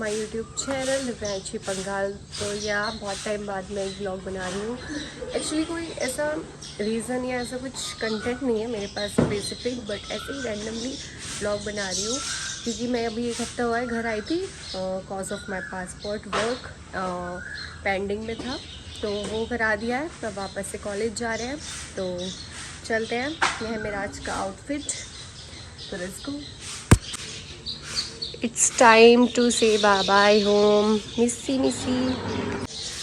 My YouTube channel Divyanshi पंगाल। तो या बहुत टाइम बाद मैं एक ब्लॉग बना रही हूँ। एक्चुअली कोई ऐसा रीज़न या ऐसा कुछ कंटेंट नहीं है मेरे पास स्पेसिफिक, बट ऐसे ही रैंडमली ब्लॉग बना रही हूँ क्योंकि मैं अभी एक हफ्ता हुआ है घर आई थी। Cause of my passport work pending में था, तो वो करा दिया है। तो वापस से कॉलेज जा रहे हैं, तो चलते हैं। यह है मेरा आज का आउटफिट, तो let's go. It's time to say bye bye home, missy missy.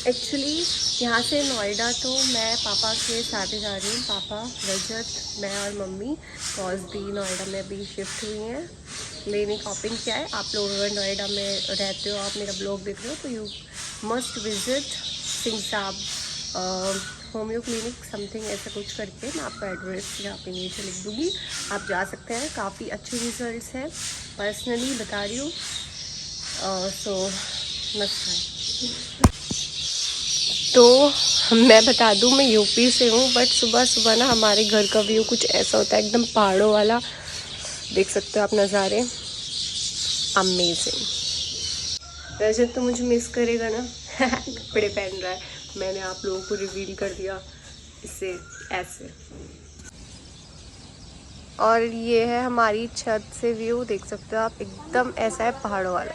Actually यहाँ से नोएडा तो मैं पापा के साथ ही जा रही हूँ। पापा, रजत, मैं और मम्मी, कॉज दी नोएडा में अभी शिफ्ट हुई हैं। लेनी शॉपिंग क्या है, आप लोग अगर नोएडा में रहते हो, आप मेरा ब्लॉग देख रहे हो, तो यू मस्ट विजिट सिंह साहब होम्यो क्लिनिक समथिंग ऐसा कुछ करके। मैं आपका एड्रेस यहाँ पे नीचे लिख दूँगी, आप जा सकते हैं। काफ़ी अच्छे रिजल्ट्स हैं, पर्सनली बता रही हूँ। सो मस्त है। तो मैं बता दूँ, मैं यूपी से हूँ, बट सुबह सुबह ना हमारे घर का व्यू कुछ ऐसा होता है, एकदम पहाड़ों वाला। देख सकते हो आप नज़ारे, अमेजिंग। रजत तो मुझे मिस करेगा ना। कपड़े पहन रहा है, मैंने आप लोगों को रिवील कर दिया इससे ऐसे। और ये है हमारी छत से व्यू, देख सकते हो आप, एकदम ऐसा है पहाड़ों वाला।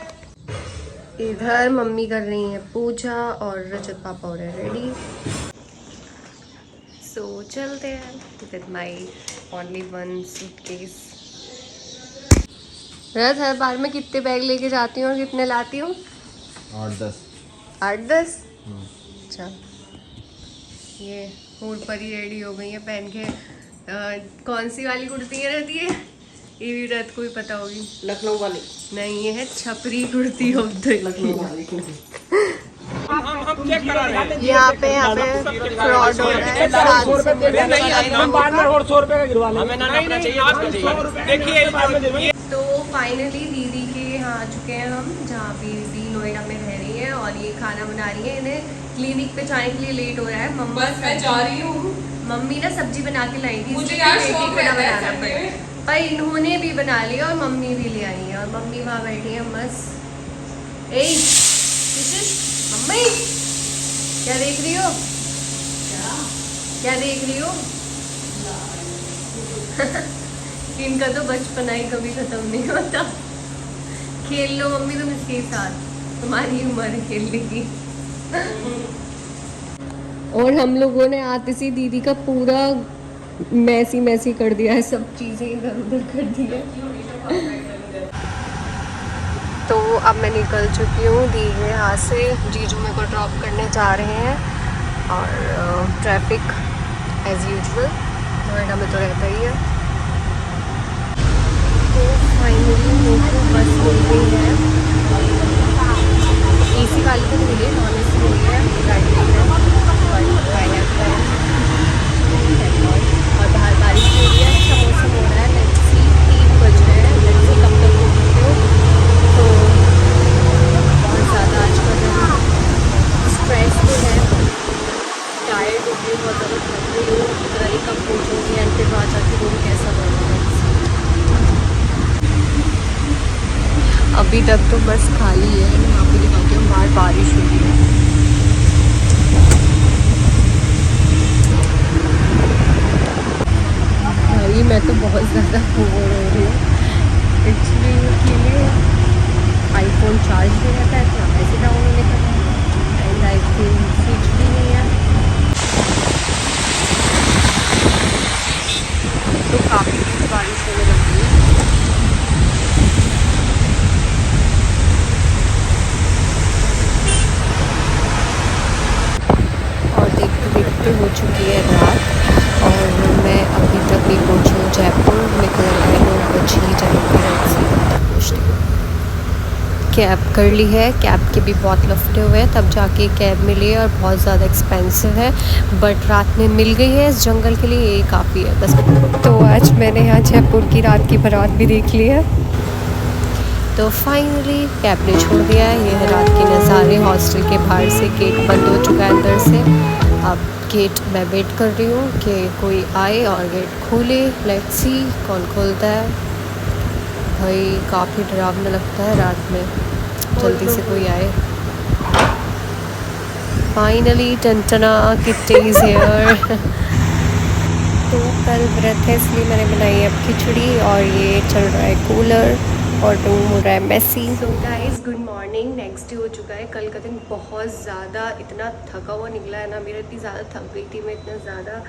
इधर मम्मी कर रही है पूजा और रजत पापा हो रहे हैं रेडी। सो चलते हैं with my only one suitcase. Rajat, हर बार में कितने बैग लेके जाती हूँ और कितने लाती हूँ? 8-10। 8-10? अच्छा, ये मूड पर ही रेडी हो गई है पहन के। कौन सी वाली कुर्ती रहती है ये भी रत को ही पता होगी। लखनऊ वाली नहीं, ये है छपरी कुर्ती होती। लखनऊ वाली यहाँ पे फ्रॉड हो रहा है। 700 रुपये। तो फाइनली दीदी के यहाँ आ चुके हैं हम, जहाँ पे दीदी नोएडा में रह रही है और ये खाना बना रही है। इन्हें क्लिनिक पे जाने के लिए लेट हो रहा है। मम्मा बस मैं जा रही हूँ। मम्मी ना सब्जी बना के लाई थी, मुझे यार शौक बड़ा रहता है बनाना संडे में। पड़ा, पर इन्होंने भी बना लिया और मम्मी भी ले आई है। और मम्मी वहाँ बैठी है मस्त। ए मम्मी, क्या देख रही हो? क्या देख रही हो? इनका तो बचपना ही कभी खत्म नहीं होता। खेल लो मम्मी तुम इसके साथ, तुम्हारी उम्र है खेलने की। और हम लोगों ने आते सी दीदी का पूरा मैसी कर दिया है, सब चीज़ें इधर उधर कर दी है। तो अब मैं निकल चुकी हूँ दी है यहाँ से। जीजू मेरे को ड्रॉप करने जा रहे हैं और ट्रैफिक एज यूजुअल नोएडा में तो रहता ही है। तो फाइनली मेरे को बस मिल गई है। AC वाली तो मिली, नॉन AC मिली है गाड़ी में। और बाहर बारिश हो रही है, अच्छा मौसम हो रहा है। लेट्स सी, 3 बज रहे हैं, लेट्स सी कब तक हो। तो बहुत ज़्यादा आज का दिन स्ट्रेस तो है, टायर्ड हो गई, बहुत ज़्यादा थक गई हूँ। पता नहीं कब पहुँचूँगी एंड फिर वहाँ जाके रूम कैसा होगा। अभी तक तो बस खाली है। यहाँ पे दिखाती हूँ, बाहर बारिश हो रही है। भाई मैं तो बहुत ज़्यादा बोर हो रही हूँ एक्चुअली। के लिए आईफोन चार्ज नहीं रहता है, इतना पैसे डाउन होने का है, एंड आईफोन स्विच भी नहीं है। तो काफ़ी तेज बारिश होने लगी है। और देखते देखते हो चुकी है रात और मैं अभी तक भी पहुँची हूँ जयपुर। मेरे को लग रहा है 9 बज ही जाएंगे पहुँचते। कैब कर ली है, कैब के भी बहुत लफड़े हुए हैं, तब जाके कैब मिली है और बहुत ज़्यादा एक्सपेंसिव है, बट रात में मिल गई है। इस जंगल के लिए यही काफ़ी है बस। तो आज मैंने यहाँ जयपुर की रात की बारात भी देख ली है। तो फाइनली कैब ने छोड़ दिया है। ये है रात के नज़ारे। हॉस्टल के बाहर से गेट बंद हो चुका है अंदर से। अब गेट मैं वेट कर रही हूँ कि कोई आए और गेट खोले। लेट्स सी कौन खोलता है। भाई काफ़ी डरावना लगता है रात में। जल्दी से कोई आए। फाइनली टंटना किट्टी इज हियर। तो कल व्रत है इसलिए मैंने बनाई है अब खिचड़ी और ये चल रहा है कूलर और रूम हो रहा है messy. So guys good morning. Next day हो चुका है। कल का दिन बहुत ज़्यादा इतना थका हुआ निकला है ना मेरा, इतनी ज़्यादा थक गई थी मैं, इतना ज़्यादा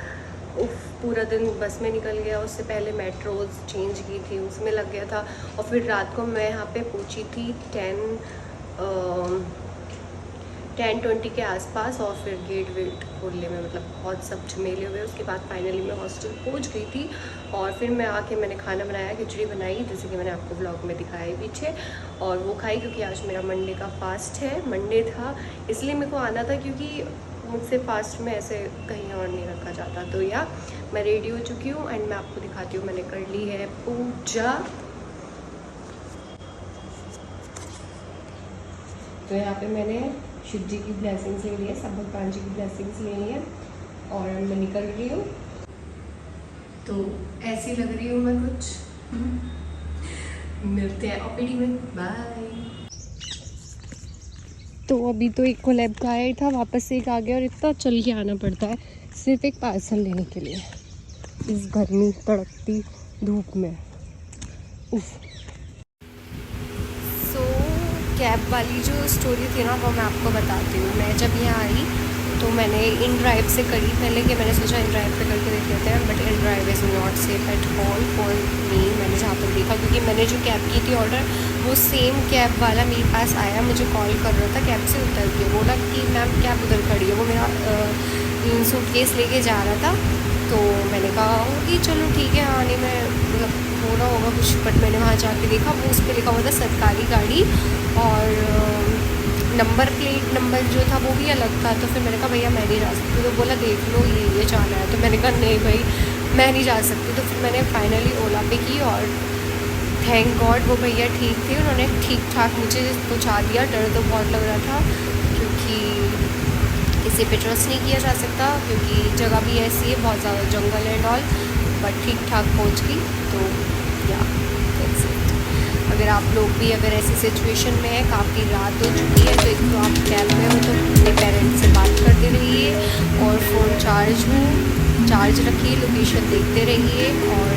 पूरा दिन बस में निकल गया। उससे पहले मेट्रोज चेंज की थी उसमें लग गया था, और फिर रात को मैं यहाँ पे पहुँची थी 10:20 के आसपास, और फिर गेट वेट खोलने में मतलब बहुत सब झमेले हुए। उसके बाद फाइनली मैं हॉस्टल पहुंच गई थी, और फिर मैं आके मैंने खाना बनाया, खिचड़ी बनाई जैसे कि मैंने आपको ब्लॉग में दिखाया है पीछे, और वो खाई क्योंकि आज मेरा मंडे का फास्ट है। मंडे था इसलिए मेरे को आना था, क्योंकि मुझसे फास्ट में ऐसे कहीं और नहीं रखा जाता। तो या मैं रेडी हो चुकी हूँ एंड मैं आपको दिखाती हूँ। मैंने कर ली है पूजा। तो यहाँ पे मैंने शिव जी की ब्लेसिंग्स ले ली है, सब भगवान जी की ब्लेसिंग्स ले ली है, और मैं निकल रही हूँ। तो ऐसी लग रही हूँ मैं कुछ। मिलते हैं ओपीडी में, बाय। तो अभी तो एक कोलैब का आया था, वापस से एक आ गया, और इतना चल के आना पड़ता है सिर्फ एक पार्सल लेने के लिए इस गर्मी तड़कती धूप में। उफ। कैब वाली जो स्टोरी थी ना वो मैं आपको बताती हूँ। मैं जब यहाँ आई तो मैंने इन ड्राइव से करी पहले, कि मैंने सोचा इन ड्राइव पे करके देख लेते हैं, but in drive is not safe at all for me. मैंने जहाँ पर देखा, क्योंकि मैंने जो कैब की थी ऑर्डर, वो सेम कैब वाला मेरे पास आया, मुझे कॉल कर रहा था, कैब से उतर के बोला कि मैम कैब उधर खड़ी है। वो मेरा सूटकेस लेके जा रहा था, तो मैंने कहा कि चलो ठीक है आने में मतलब हो रहा होगा कुछ, बट मैंने वहाँ जाके देखा वो उस पर लिखा हुआ था सरकारी गाड़ी, और नंबर प्लेट नंबर जो था वो भी अलग था। तो फिर मैंने कहा भैया मैं नहीं जा सकती, तो बोला देख लो ये जाना है। तो मैंने कहा नहीं भाई मैं नहीं जा सकती। तो फिर मैंने फाइनली ओला पे की, और थैंक गॉड वो भैया ठीक थे, उन्होंने ठीक ठाक मुझे पहुँचा दिया। डर तो बहुत लग रहा था, क्योंकि किसी पे ट्रस्ट नहीं किया जा सकता, क्योंकि जगह भी ऐसी है, बहुत ज़्यादा जंगल एंड ऑल, बट ठीक ठाक पहुँच गई। तो या अगर आप लोग भी अगर ऐसी सिचुएशन में है, काफ़ी रात हो चुकी है, तो एक तो आप कैब में हो तो अपने पेरेंट्स से बात करते रहिए, और फ़ोन चार्ज रखिए, लोकेशन देखते रहिए, और